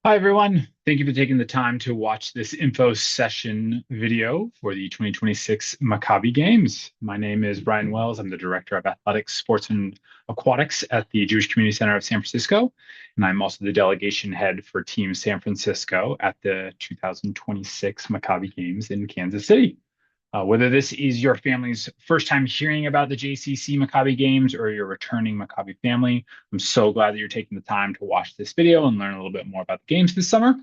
Hi, everyone. Thank you for taking the time to watch this info session video for the 2026 Maccabi Games. My name is Brian Wells. I'm the Director of Athletics, Sports, and Aquatics at the Jewish Community Center of San Francisco, and I'm also the delegation head for Team San Francisco at the 2026 Maccabi Games in Kansas City. Whether this is your family's first time hearing about the JCC Maccabi Games or you're returning Maccabi family, I'm so glad that you're taking the time to watch this video and learn a little bit more about the games this summer.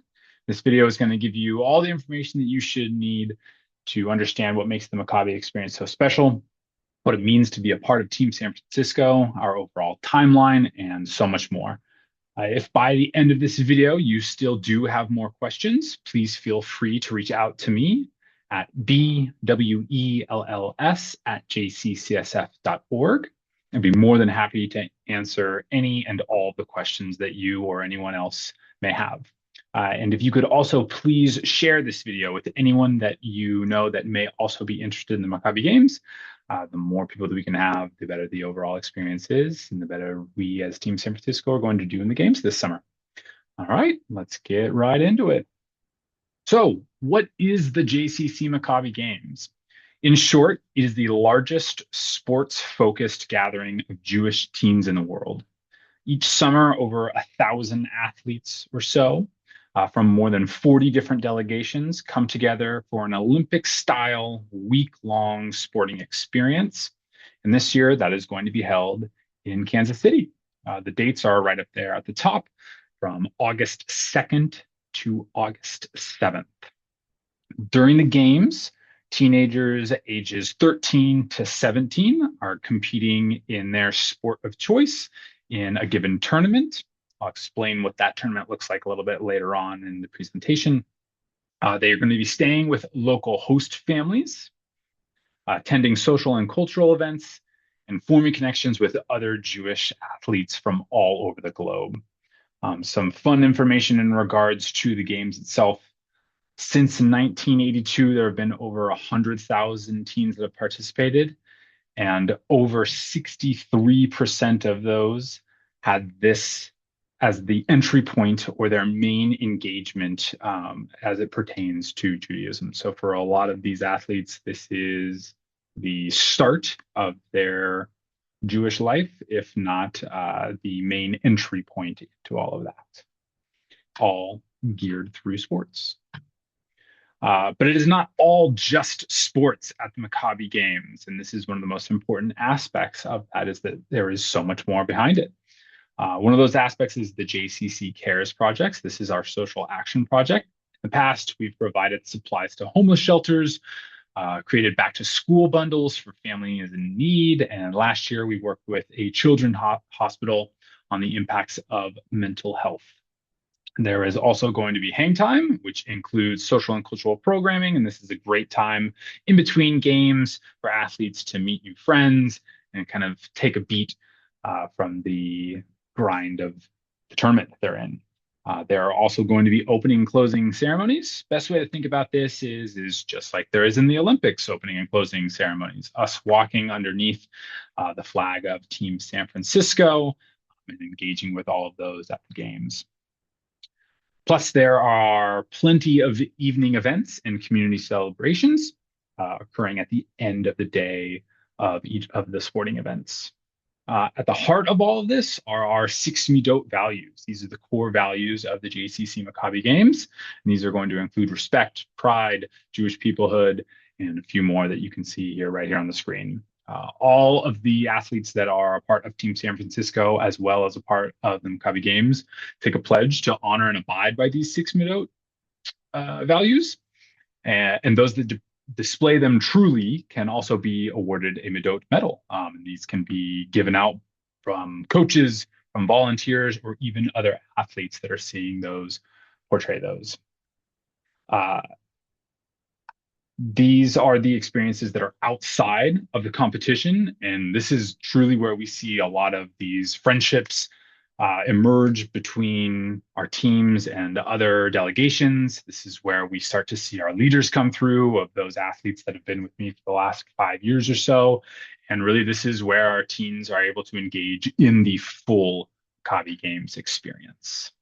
This video is going to give you all the information that you should need to understand what makes the Maccabi experience so special, what it means to be a part of Team San Francisco, our overall timeline, and so much more. If by the end of this video you still do have more questions, please feel free to reach out to me at bwells@jccsf.org. I'd be more than happy to answer any and all the questions that you or anyone else may have. And if you could also please share this video with anyone that you know that may also be interested in the Maccabi Games. The more people that we can have, the better the overall experience is, and the better we as Team San Francisco are going to do in the games this summer. All right, let's get right into it. So, what is the JCC Maccabi Games? In short, it is the largest sports-focused gathering of Jewish teens in the world. Each summer, over 1,000 athletes or so from more than 40 different delegations come together for an Olympic-style week-long sporting experience. And this year, that is going to be held in Kansas City. The dates are right up there at the top from August 2nd to August 7th. During the games, teenagers ages 13 to 17 are competing in their sport of choice in a given tournament. I'll explain what that tournament looks like a little bit later on in the presentation. They are going to be staying with local host families, attending social and cultural events, and forming connections with other Jewish athletes from all over the globe. Some fun information in regards to the games itself. Since 1982, there have been over 100,000 teens that have participated, and over 63% of those had this as the entry point or their main engagement as it pertains to Judaism. So for a lot of these athletes, this is the start of their Jewish life, if not the main entry point to all of that, all geared through sports. But it is not all just sports at the Maccabi Games, and this is one of the most important aspects of that is that there is so much more behind it. One of those aspects is the JCC Cares projects. This is our social action project. In the past, we've provided supplies to homeless shelters, created back to school bundles for families in need, and last year we worked with a children's hospital on the impacts of mental health. There is also going to be hang time, which includes social and cultural programming. And this is a great time in between games for athletes to meet new friends and kind of take a beat from the grind of the tournament that they're in. There are also going to be opening and closing ceremonies. Best way to think about this is just like there is in the Olympics, opening and closing ceremonies, us walking underneath the flag of Team San Francisco and engaging with all of those at the games. Plus, there are plenty of evening events and community celebrations occurring at the end of the day of each of the sporting events. At the heart of all of this are our six midot values. These are the core values of the JCC Maccabi Games. And these are going to include respect, pride, Jewish peoplehood, and a few more that you can see here right here on the screen. All of the athletes that are a part of Team San Francisco, as well as a part of the Maccabi Games, take a pledge to honor and abide by these six midot values. And those that display them truly can also be awarded a midot medal. These can be given out from coaches, from volunteers, or even other athletes that are seeing those portray those. These are the experiences that are outside of the competition. And this is truly where we see a lot of these friendships emerge between our teams and other delegations. This is where we start to see our leaders come through of those athletes that have been with me for the last 5 years or so. And really, this is where our teens are able to engage in the full Maccabi Games experience.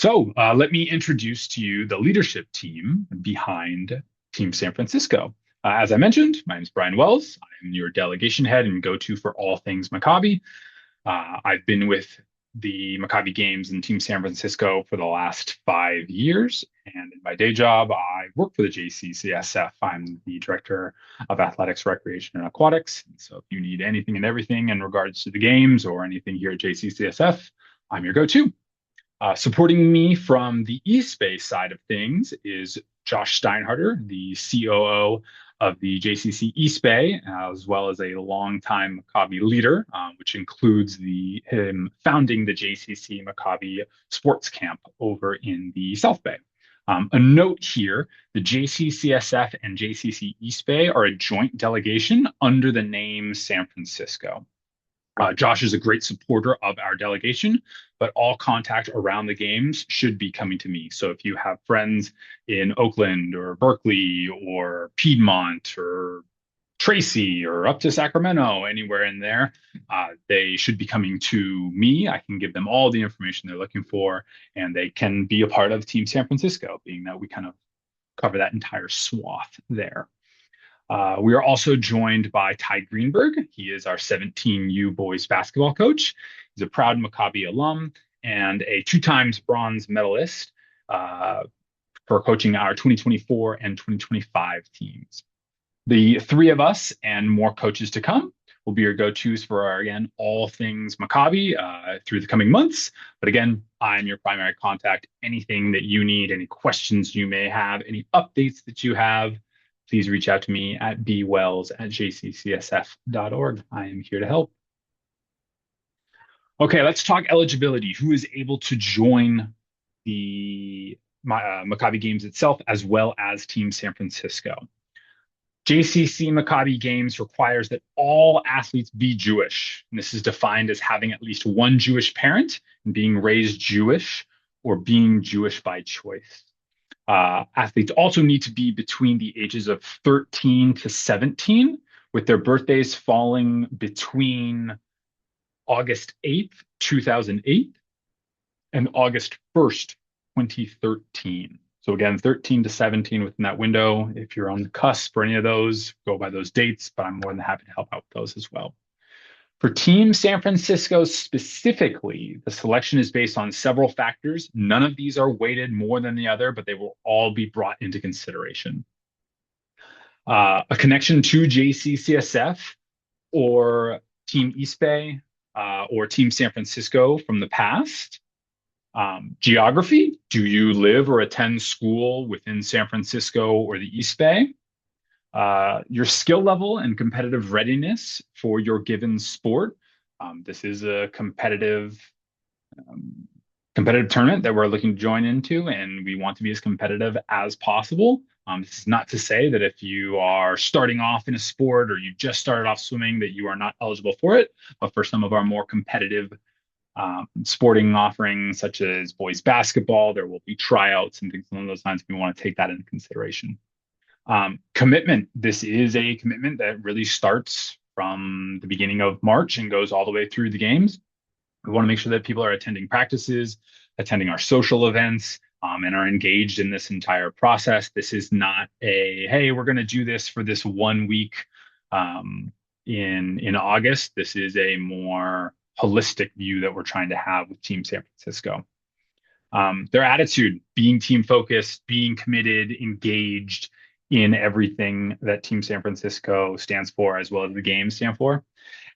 Let me introduce to you the leadership team behind Team San Francisco. As I mentioned, my name is Brian Wells. I'm your delegation head and go-to for all things Maccabi. I've been with the Maccabi Games in Team San Francisco for the last 5 years. And in my day job, I work for the JCCSF. I'm the director of athletics, recreation, and aquatics. And so if you need anything and everything in regards to the games or anything here at JCCSF, I'm your go-to. Supporting me from the East Bay side of things is Josh Steinharter, the COO of the JCC East Bay, as well as a longtime Maccabi leader, which includes him founding the JCC Maccabi Sports Camp over in the South Bay. A note here, the JCCSF and JCC East Bay are a joint delegation under the name San Francisco. Josh is a great supporter of our delegation, but all contact around the games should be coming to me. So if you have friends in Oakland or Berkeley or Piedmont or Tracy or up to Sacramento, anywhere in there, they should be coming to me. I can give them all the information they're looking for, and they can be a part of Team San Francisco, being that we kind of cover that entire swath there. We are also joined by Ty Greenberg. He is our 17U boys basketball coach. He's a proud Maccabi alum and a 2 times bronze medalist for coaching our 2024 and 2025 teams. The three of us and more coaches to come will be your go-tos for again, all things Maccabi through the coming months. But again, I'm your primary contact. Anything that you need, any questions you may have, any updates that you have, please reach out to me at bwells@jccsf.org. I am here to help. Okay, let's talk eligibility. Who is able to join the Maccabi Games itself, as well as Team San Francisco? JCC Maccabi Games requires that all athletes be Jewish. And this is defined as having at least one Jewish parent and being raised Jewish or being Jewish by choice. Athletes also need to be between the ages of 13 to 17, with their birthdays falling between August 8th, 2008 and August 1st, 2013. So again, 13 to 17 within that window. If you're on the cusp for any of those, go by those dates, but I'm more than happy to help out with those as well. For Team San Francisco specifically, the selection is based on several factors. None of these are weighted more than the other, but they will all be brought into consideration. A connection to JCCSF or Team East Bay or Team San Francisco from the past. Geography, do you live or attend school within San Francisco or the East Bay? Your skill level and competitive readiness for your given sport. This is a competitive tournament that we're looking to join into, and we want to be as competitive as possible. This is not to say that if you are starting off in a sport or you just started off swimming that you are not eligible for it, but for some of our more competitive sporting offerings, such as boys basketball, there will be tryouts and things along those lines. We want to take that into consideration. Commitment. This is a commitment that really starts from the beginning of March and goes all the way through the games. We want to make sure that people are attending practices, attending our social events, and are engaged in this entire process. This is not a, hey, we're going to do this for this 1 week in August. This is a more holistic view that we're trying to have with Team San Francisco. Their attitude, being team focused, being committed, engaged in everything that Team San Francisco stands for, as well as the games stand for.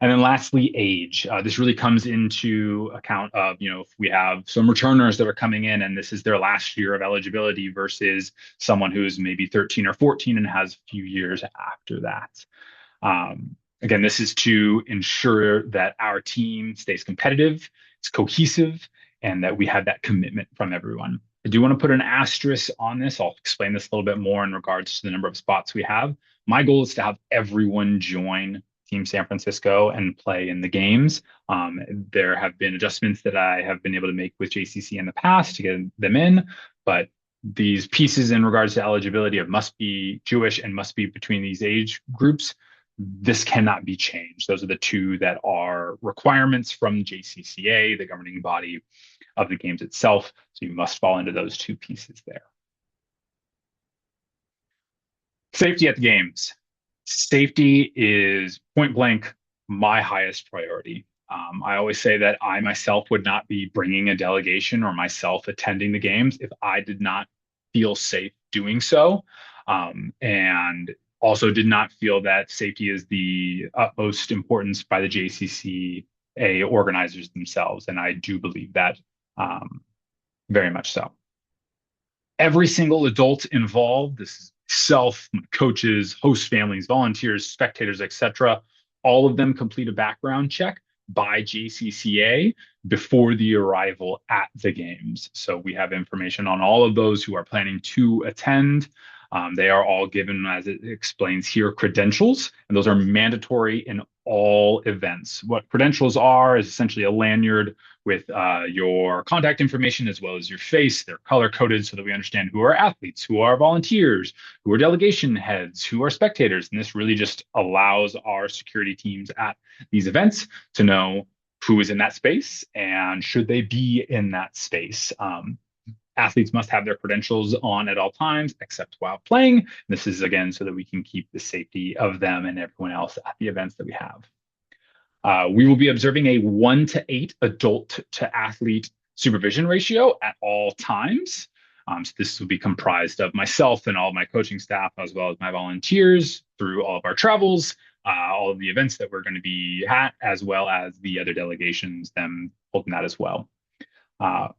And then lastly, age. This really comes into account of, if we have some returners that are coming in and this is their last year of eligibility versus someone who's maybe 13 or 14 and has a few years after that. Again, this is to ensure that our team stays competitive, it's cohesive, and that we have that commitment from everyone. I do want to put an asterisk on this. I'll explain this a little bit more in regards to the number of spots we have. My goal is to have everyone join Team San Francisco and play in the games. There have been adjustments that I have been able to make with JCC in the past to get them in, but these pieces in regards to eligibility of must be Jewish and must be between these age groups this cannot be changed. Those are the two that are requirements from JCCA, the governing body of the games itself. So you must fall into those two pieces there. Safety at the games. Safety is point blank my highest priority. I always say that I myself would not be bringing a delegation or myself attending the games if I did not feel safe doing so. And also did not feel that safety is the utmost importance by the JCCA organizers themselves. And I do believe that um, very much so. Every single adult involved, this is self, coaches, host families, volunteers, spectators, etc., all of them complete a background check by JCCA before the arrival at the games. So we have information on all of those who are planning to attend. They are all given, as it explains here, credentials, and those are mandatory in all events. What credentials are is essentially a lanyard with your contact information as well as your face. They're color coded so that we understand who are athletes, who are volunteers, who are delegation heads, who are spectators. And this really just allows our security teams at these events to know who is in that space and should they be in that space. Athletes must have their credentials on at all times, except while playing. This is, again, so that we can keep the safety of them and everyone else at the events that we have. We will be observing a 1-to-8 adult to athlete supervision ratio at all times. So this will be comprised of myself and all of my coaching staff, as well as my volunteers through all of our travels, all of the events that we're going to be at, as well as the other delegations, them holding that as well.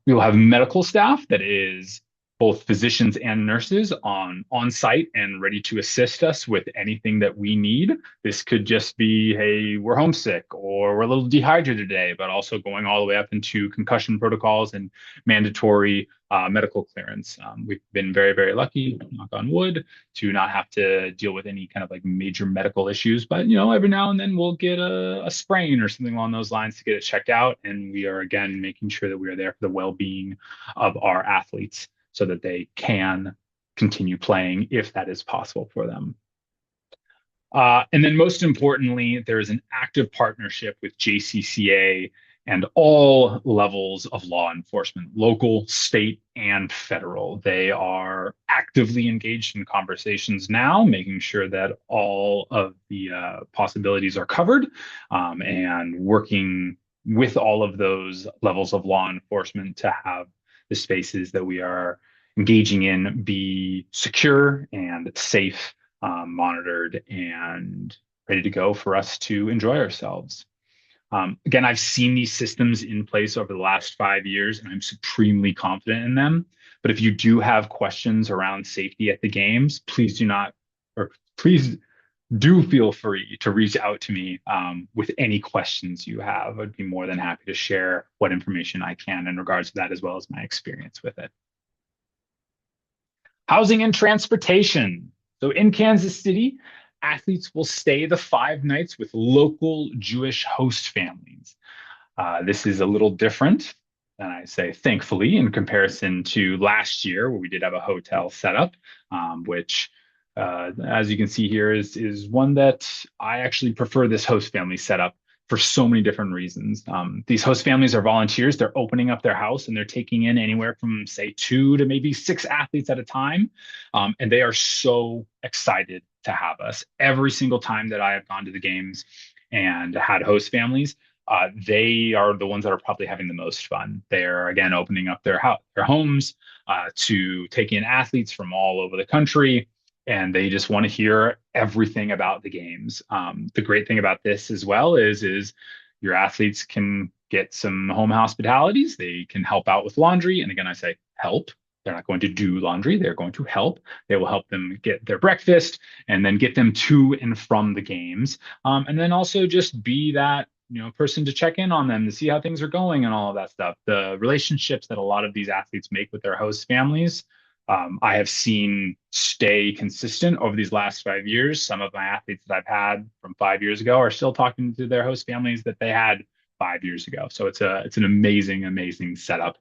We will have medical staff that is both physicians and nurses on site and ready to assist us with anything that we need. This could just be, hey, we're homesick or we're a little dehydrated today, but also going all the way up into concussion protocols and mandatory medical clearance. We've been very, very lucky, knock on wood, to not have to deal with any kind of like major medical issues. But, you know, every now and then we'll get a sprain or something along those lines to get it checked out. And we are, again, making sure that we are there for the well-being of our athletes, so that they can continue playing if that is possible for them. And then most importantly, there is an active partnership with JCCA and all levels of law enforcement, local, state, and federal. They are actively engaged in conversations now, making sure that all of the possibilities are covered, and working with all of those levels of law enforcement to have the spaces that we are engaging in be secure and safe, monitored, and ready to go for us to enjoy ourselves. Again, I've seen these systems in place over the last 5 years, and I'm supremely confident in them. But if you do have questions around safety at the games, please do not, or please do feel free to reach out to me with any questions you have. I'd be more than happy to share what information I can in regards to that, as well as my experience with it. Housing and transportation. So in Kansas City, athletes will stay the 5 nights with local Jewish host families. This is a little different, and I say thankfully, in comparison to last year, where we did have a hotel set up, which, as you can see here, is one that I actually prefer this host family setup for so many different reasons. These host families are volunteers. They're opening up their house and they're taking in anywhere from, say, 2 to maybe 6 athletes at a time. And they are so excited to have us. Every single time that I have gone to the games and had host families, they are the ones that are probably having the most fun. They're, again, opening up their homes to take in athletes from all over the country, and they just want to hear everything about the games. The great thing about this as well is your athletes can get some home hospitalities. They can help out with laundry. And again, I say help. They're not going to do laundry. They're going to help. They will help them get their breakfast and then get them to and from the games. And then also just be that, you know, person to check in on them to see how things are going and all of that stuff. The relationships that a lot of these athletes make with their host families, I have seen stay consistent over these last 5 years. Some of my athletes that I've had from 5 years ago are still talking to their host families that they had 5 years ago. So it's an amazing, amazing setup.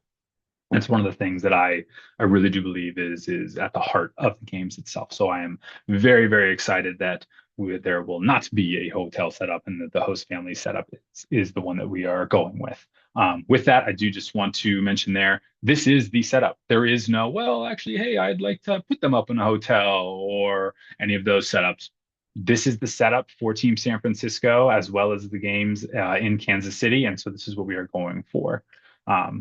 It's one of the things that I really do believe is at the heart of the games itself. So I am very, very excited that there will not be a hotel setup, and that the host family setup is the one that we are going with. With that, I do just want to mention there, this is the setup. There is no, well, actually, hey, I'd like to put them up in a hotel or any of those setups. This is the setup for Team San Francisco as well as the games in Kansas City. And so this is what we are going for.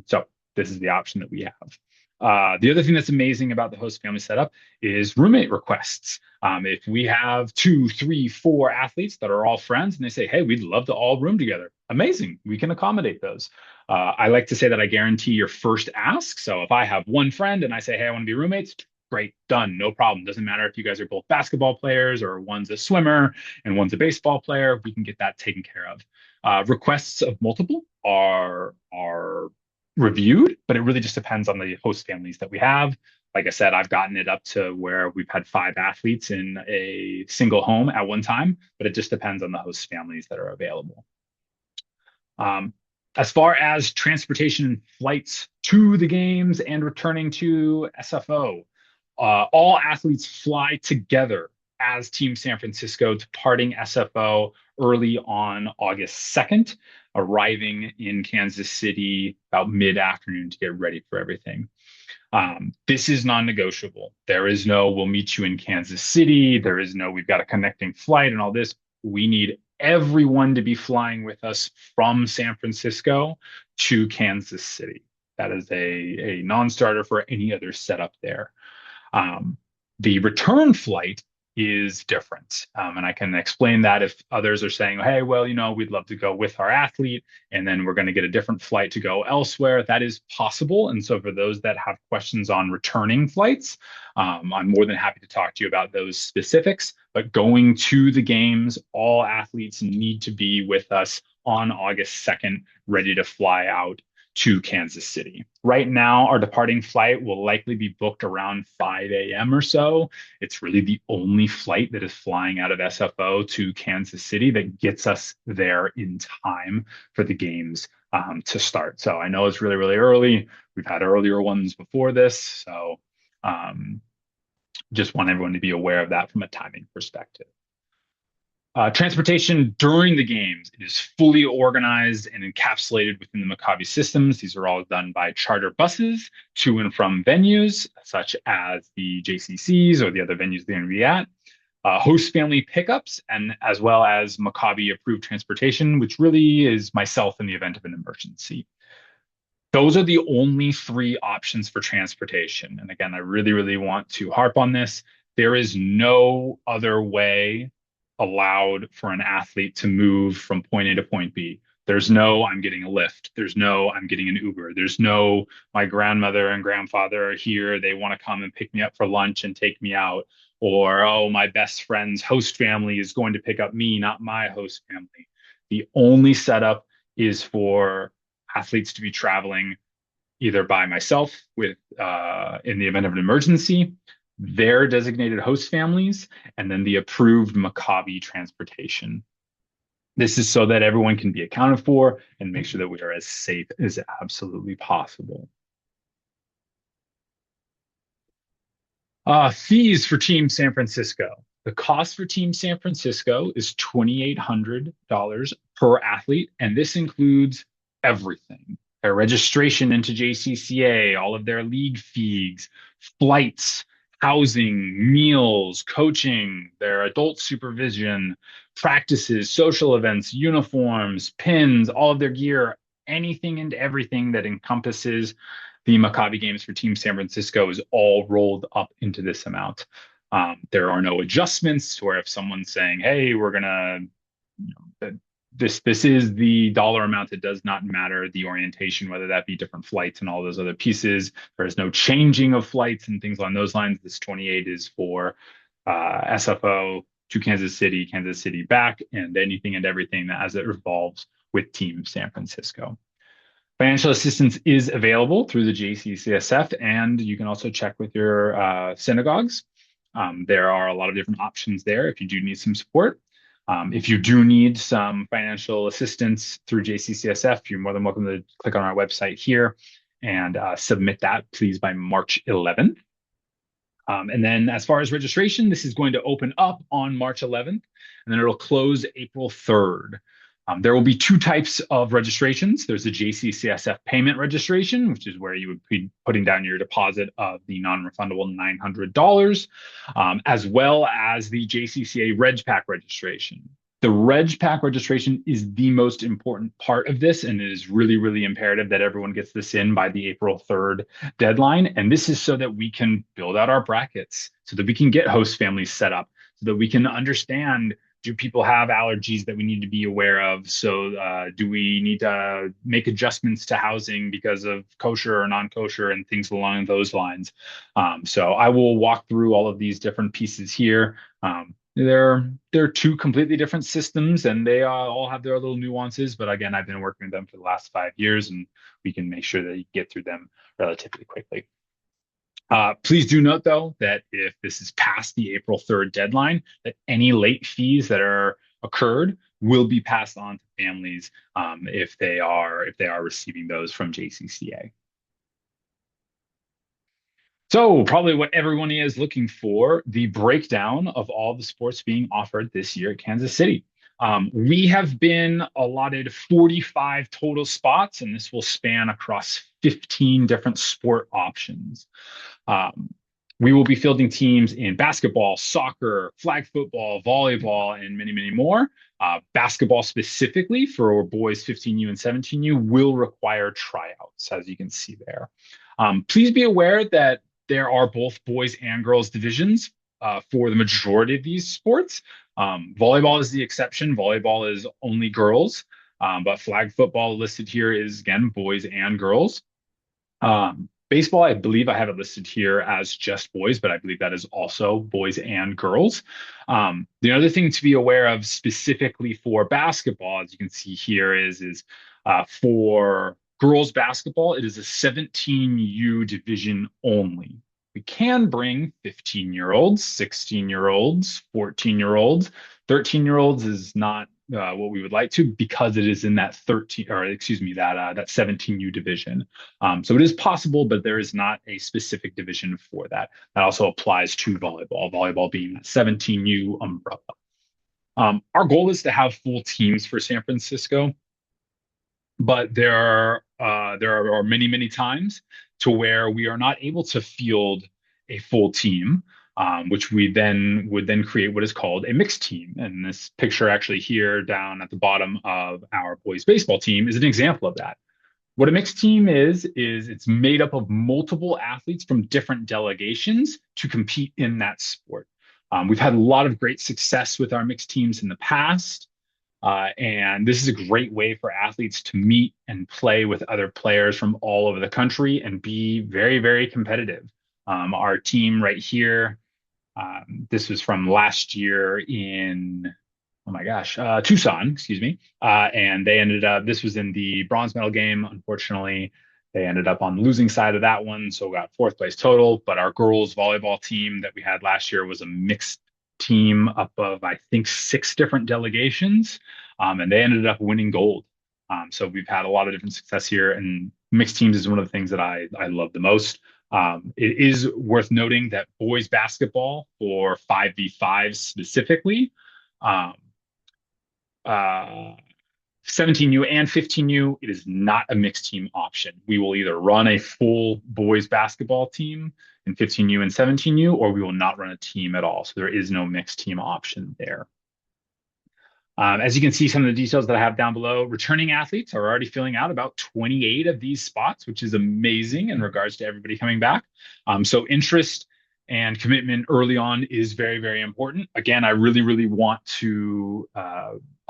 So this is the option that we have. The other thing that's amazing about the host family setup is roommate requests. If we have two, three, four athletes that are all friends and they say, hey, we'd love to all room together, amazing. We can accommodate those. I like to say that I guarantee your first ask. So if I have one friend and I say, hey, I want to be roommates, great, done, no problem. Doesn't matter if you guys are both basketball players or one's a swimmer and one's a baseball player, we can get that taken care of. Requests of multiple are reviewed, but it really just depends on the host families that we have. Like I said, I've gotten it up to where we've had 5 athletes in a single home at one time, but it just depends on the host families that are available. As far as transportation and flights to the games and returning to SFO, all athletes fly together as Team San Francisco, departing SFO early on August 2nd, arriving in Kansas City about mid-afternoon to get ready for everything. This is non-negotiable. There is no, we'll meet you in Kansas City. There is no, we've got a connecting flight and all this. We need everyone to be flying with us from San Francisco to Kansas City. That is a non-starter for any other setup there. The return flight is different. And I can explain that if others are saying, hey, well, we'd love to go with our athlete, and then we're going to get a different flight to go elsewhere. That is possible. And so for those that have questions on returning flights, I'm more than happy to talk to you about those specifics. But going to the games, all athletes need to be with us on August 2nd, ready to fly out to Kansas City. Right now, our departing flight will likely be booked around 5 a.m. or so. It's really the only flight that is flying out of SFO to Kansas City that gets us there in time for the games to start. So I know it's really, really early. We've had earlier ones before this. So just want everyone to be aware of that from a timing perspective. Transportation during the games is fully organized and encapsulated within the Maccabi systems. These are all done by charter buses to and from venues, such as the JCCs or the other venues they're going to be at. Host family pickups, and as well as Maccabi approved transportation, which really is myself in the event of an emergency. Those are the only 3 options for transportation. And again, I really, really want to harp on this. There is no other way allowed for an athlete to move from point A to point B. There's no, I'm getting a lift. There's no, I'm getting an Uber. There's no, my grandmother and grandfather are here. They want to come and pick me up for lunch and take me out. Or, oh, my best friend's host family is going to pick up me, not my host family. The only setup is for athletes to be traveling either by myself with in the event of an emergency, their designated host families, and then the approved Maccabi transportation. This is so that everyone can be accounted for and make sure that we are as safe as absolutely possible. Fees for Team San Francisco. The cost for Team San Francisco is $2,800 per athlete, and this includes everything. Their registration into JCCA, all of their league fees, flights, housing, meals, coaching, their adult supervision, practices, social events, uniforms, pins, all of their gear, anything and everything that encompasses the Maccabi games for Team San Francisco is all rolled up into this amount. There are no adjustments where if someone's saying, hey, we're going to, this is the dollar amount. It does not matter the orientation, whether that be different flights and all those other pieces. There's no changing of flights and things along those lines. This 28 is for SFO to Kansas City back, and anything and everything that as it revolves with Team San Francisco. Financial assistance is available through the JCCSF, and you can also check with your synagogues. There are a lot of different options there if you do need some support. If you do need some financial assistance through JCCSF, you're more than welcome to click on our website here and submit that, please, by March 11th. And then as far as registration, this is going to open up on March 11th, and then it'll close April 3rd. There will be two types of registrations. There's the JCCSF payment registration, which is where you would be putting down your deposit of the non-refundable $900, as well as the JCCA Reg Pack registration. The Reg Pack registration is the most important part of this, and it is really, really imperative that everyone gets this in by the April 3rd deadline. And this is so that we can build out our brackets, so that we can get host families set up, so that we can understand, do people have allergies that we need to be aware of? So do we need to make adjustments to housing because of kosher or non-kosher and things along those lines? So I will walk through all of these different pieces here. They're two completely different systems, and they all have their little nuances. But again, I've been working with them for the last 5 years, and we can make sure that you get through them relatively quickly. Please do note, though, that if this is past the April 3rd deadline, that any late fees that are occurred will be passed on to families if they are receiving those from JCCA. So probably what everyone is looking for, the breakdown of all the sports being offered this year at Kansas City. We have been allotted 45 total spots, and this will span across 15 different sport options. Um, we will be fielding teams in basketball, soccer, flag football, volleyball, and many, many more. Basketball specifically for boys 15U and 17U will require tryouts, as you can see there. Please be aware that there are both boys and girls divisions for the majority of these sports. Volleyball is the exception. Volleyball is only girls, but flag football listed here is, again, boys and girls. Baseball, I believe I have it listed here as just boys, but I believe that is also boys and girls. The other thing to be aware of specifically for basketball, as you can see here, is for girls basketball, it is a 17U division only. We can bring 15-year-olds, 16-year-olds, 14-year-olds. 13-year-olds is not what we would like to, because it is in that 13, or excuse me, that 17U division. So it is possible, but there is not a specific division for that. That also applies to volleyball being that 17U umbrella. Our goal is to have full teams for San Francisco, but there are many, many times to where we are not able to field a full team, which we then would create what is called a mixed team. And this picture actually here down at the bottom of our boys baseball team is an example of that. What a mixed team is it's made up of multiple athletes from different delegations to compete in that sport. We've had a lot of great success with our mixed teams in the past. And this is a great way for athletes to meet and play with other players from all over the country and be very, very competitive. Our team right here, this was from last year in, oh my gosh, Tucson, excuse me. And they ended up, this was in the bronze medal game. Unfortunately, they ended up on the losing side of that one, so got fourth place total. But our girls volleyball team that we had last year was a mixed team up of, I think, 6 different delegations, and they ended up winning gold. So we've had a lot of different success here, and mixed teams is one of the things that I love the most. It is worth noting that boys basketball for 5v5 specifically, 17U and 15U, it is not a mixed team option. We will either run a full boys basketball team in 15U and 17U, or we will not run a team at all. So there is no mixed team option there. As you can see, some of the details that I have down below, returning athletes are already filling out about 28 of these spots, which is amazing in regards to everybody coming back. So interest and commitment early on is very, very important. Again, I really, really want to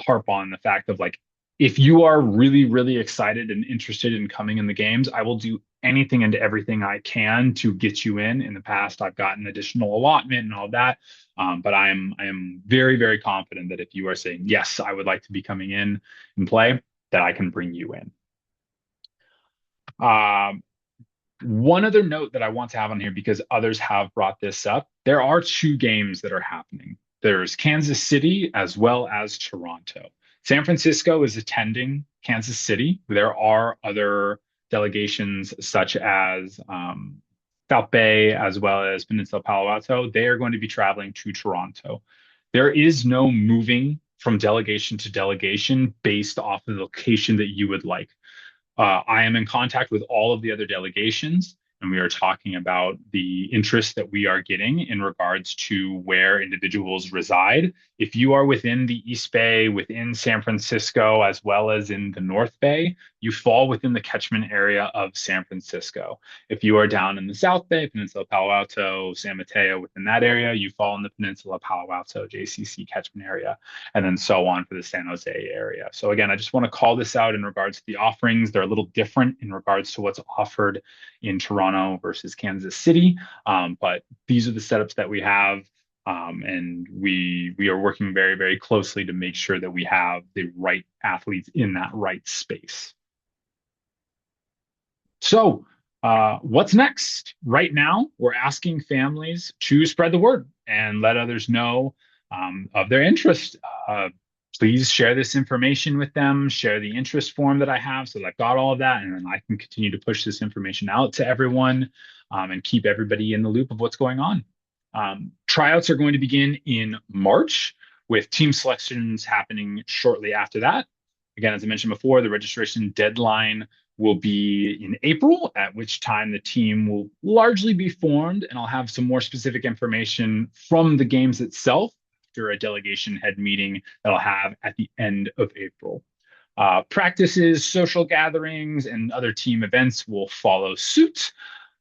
harp on the fact of, like, if you are really, really excited and interested in coming in the games, I will do anything and everything I can to get you in. In the past, I've gotten additional allotment and all that. But I am very, very confident that if you are saying, yes, I would like to be coming in and play, that I can bring you in. One other note that I want to have on here, because others have brought this up, there are 2 games that are happening. There's Kansas City as well as Toronto. San Francisco is attending Kansas City. There are other delegations such as South Bay, as well as Peninsula Palo Alto, they are going to be traveling to Toronto. There is no moving from delegation to delegation based off of the location that you would like. I am in contact with all of the other delegations, and we are talking about the interest that we are getting in regards to where individuals reside. If you are within the East Bay, within San Francisco, as well as in the North Bay, you fall within the catchment area of San Francisco. If you are down in the South Bay, Peninsula Palo Alto, San Mateo, within that area, you fall in the Peninsula Palo Alto, JCC catchment area, and then so on for the San Jose area. So again, I just want to call this out in regards to the offerings. They're a little different in regards to what's offered in Toronto versus Kansas City, but these are the setups that we have. And we are working very, very closely to make sure that we have the right athletes in that right space. So what's next? Right now, we're asking families to spread the word and let others know of their interest. Please share this information with them, share the interest form that I have so that I've got all of that, and then I can continue to push this information out to everyone and keep everybody in the loop of what's going on. Tryouts are going to begin in March with team selections happening shortly after that. Again, as I mentioned before, the registration deadline will be in April, at which time the team will largely be formed, and I'll have some more specific information from the games itself after a delegation head meeting that I'll have at the end of April. Practices, social gatherings, and other team events will follow suit.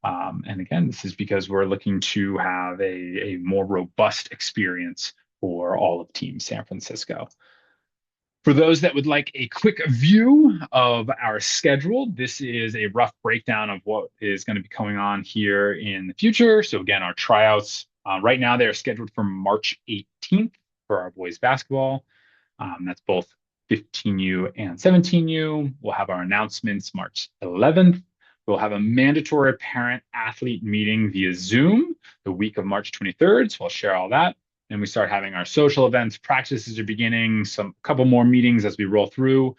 And again, this is because we're looking to have a more robust experience for all of Team San Francisco. For those that would like a quick view of our schedule, this is a rough breakdown of what is going to be going on here in the future. So again, our tryouts, right now they're scheduled for March 18th for our boys basketball. That's both 15U and 17U. We'll have our announcements March 11th. We'll have a mandatory parent-athlete meeting via Zoom the week of March 23rd. So I'll share all that. And we start having our social events. Practices are beginning, couple more meetings as we roll through.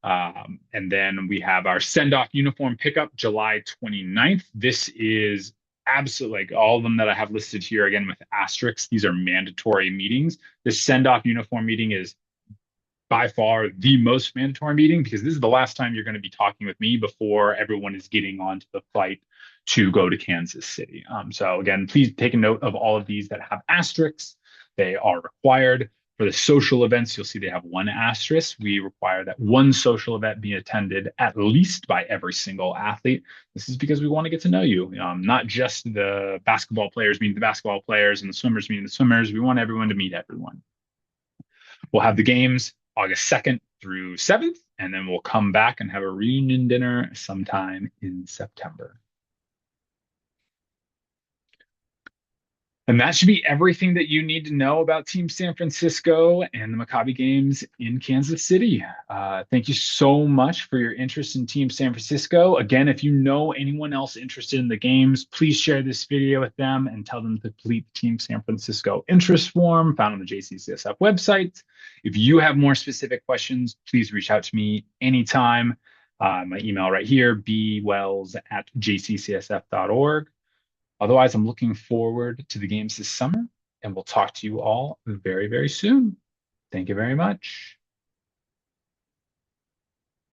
And then we have our send-off uniform pickup July 29th. This is absolutely like all of them that I have listed here, again, with asterisks. These are mandatory meetings. The send-off uniform meeting is by far the most mandatory meeting because this is the last time you're going to be talking with me before everyone is getting onto the flight to go to Kansas City. So again, please take a note of all of these that have asterisks. They are required. For the social events, you'll see they have one asterisk. We require that one social event be attended at least by every single athlete. This is because we want to get to know you, not just the basketball players meeting the basketball players and the swimmers meeting the swimmers. We want everyone to meet everyone. We'll have the games August 2nd through 7th, and then we'll come back and have a reunion dinner sometime in September. And that should be everything that you need to know about Team San Francisco and the Maccabi games in Kansas City. Thank you so much for your interest in Team San Francisco. Again, if you know anyone else interested in the games, please share this video with them and tell them to complete the Team San Francisco interest form found on the JCCSF website. If you have more specific questions, please reach out to me anytime. My email right here, bwells@jccsf.org. Otherwise, I'm looking forward to the games this summer, and we'll talk to you all very, very soon. Thank you very much.